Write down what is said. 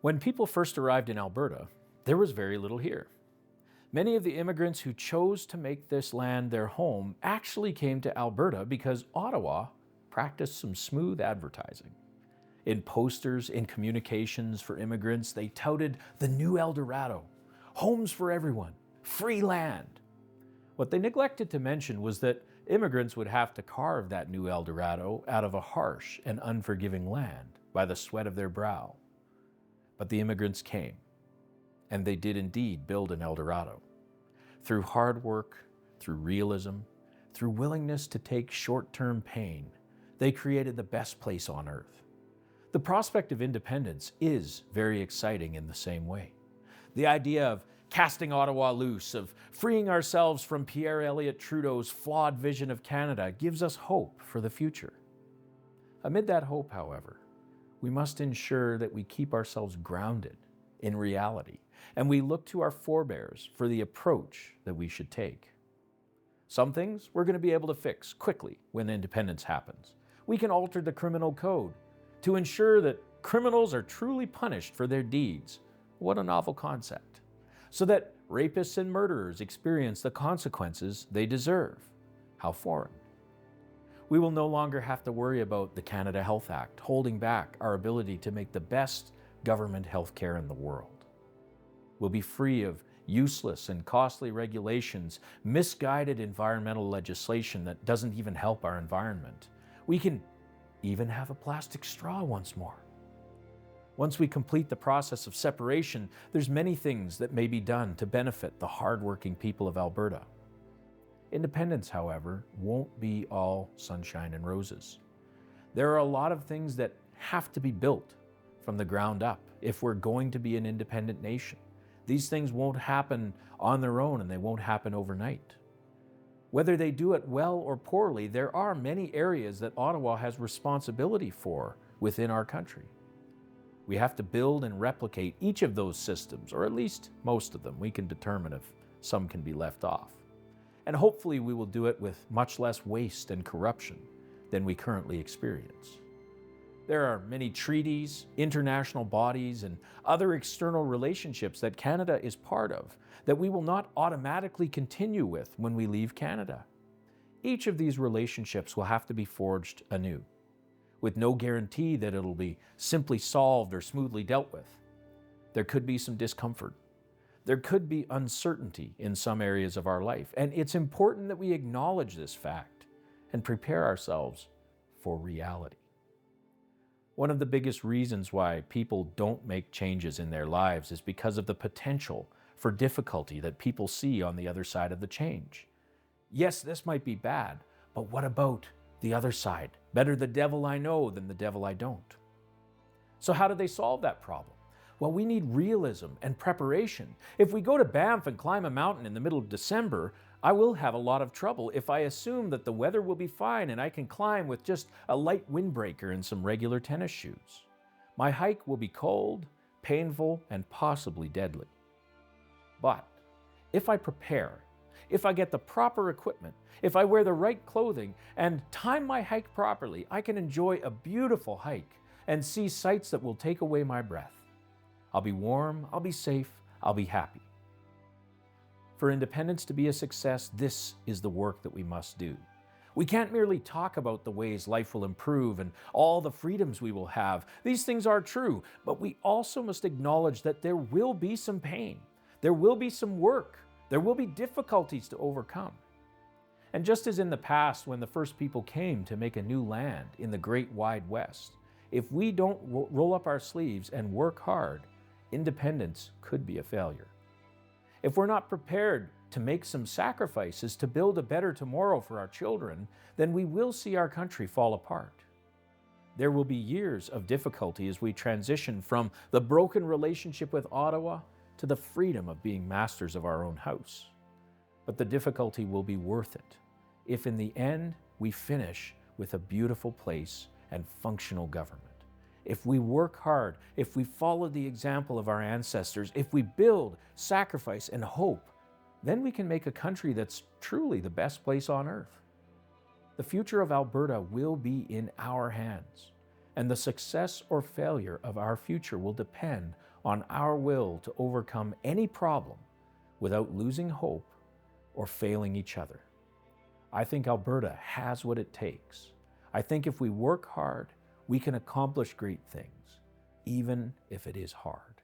When people first arrived in Alberta, there was very little here. Many of the immigrants who chose to make this land their home actually came to Alberta because Ottawa practiced some smooth advertising. In posters, in communications for immigrants, they touted the new El Dorado, homes for everyone, free land. What they neglected to mention was that immigrants would have to carve that new El Dorado out of a harsh and unforgiving land by the sweat of their brow. But the immigrants came, and they did indeed build an El Dorado. Through hard work, through realism, through willingness to take short-term pain, they created the best place on earth. The prospect of independence is very exciting in the same way. The idea of casting Ottawa loose, of freeing ourselves from Pierre Elliott Trudeau's flawed vision of Canada gives us hope for the future. Amid that hope, however, we must ensure that we keep ourselves grounded in reality, and we look to our forebears for the approach that we should take. Some things we're going to be able to fix quickly when independence happens. We can alter the criminal code to ensure that criminals are truly punished for their deeds. What a novel concept. So that rapists and murderers experience the consequences they deserve. How foreign. We will no longer have to worry about the Canada Health Act holding back our ability to make the best government health care in the world. We'll be free of useless and costly regulations, misguided environmental legislation that doesn't even help our environment. We can even have a plastic straw once more. Once we complete the process of separation, there's many things that may be done to benefit the hardworking people of Alberta. Independence, however, won't be all sunshine and roses. There are a lot of things that have to be built from the ground up if we're going to be an independent nation. These things won't happen on their own, and they won't happen overnight. Whether they do it well or poorly, there are many areas that Ottawa has responsibility for within our country. We have to build and replicate each of those systems, or at least most of them. We can determine if some can be left off. And hopefully we will do it with much less waste and corruption than we currently experience. There are many treaties, international bodies, and other external relationships that Canada is part of that we will not automatically continue with when we leave Canada. Each of these relationships will have to be forged anew, with no guarantee that it'll be simply solved or smoothly dealt with. There could be some discomfort. There could be uncertainty in some areas of our life, and it's important that we acknowledge this fact and prepare ourselves for reality. One of the biggest reasons why people don't make changes in their lives is because of the potential for difficulty that people see on the other side of the change. Yes, this might be bad, but what about the other side? Better the devil I know than the devil I don't. So how do they solve that problem? Well, we need realism and preparation. If we go to Banff and climb a mountain in the middle of December, I will have a lot of trouble if I assume that the weather will be fine and I can climb with just a light windbreaker and some regular tennis shoes. My hike will be cold, painful, and possibly deadly. But if I prepare, if I get the proper equipment, if I wear the right clothing and time my hike properly, I can enjoy a beautiful hike and see sights that will take away my breath. I'll be warm, I'll be safe, I'll be happy. For independence to be a success, this is the work that we must do. We can't merely talk about the ways life will improve and all the freedoms we will have. These things are true, but we also must acknowledge that there will be some pain. There will be some work. There will be difficulties to overcome. And just as in the past when the first people came to make a new land in the great wide West, if we don't roll up our sleeves and work hard, independence could be a failure. If we're not prepared to make some sacrifices to build a better tomorrow for our children, then we will see our country fall apart. There will be years of difficulty as we transition from the broken relationship with Ottawa to the freedom of being masters of our own house. But the difficulty will be worth it if in the end we finish with a beautiful place and functional government. If we work hard, if we follow the example of our ancestors, if we build, sacrifice, and hope, then we can make a country that's truly the best place on earth. The future of Alberta will be in our hands, and the success or failure of our future will depend on our will to overcome any problem without losing hope or failing each other. I think Alberta has what it takes. I think if we work hard, we can accomplish great things, even if it is hard.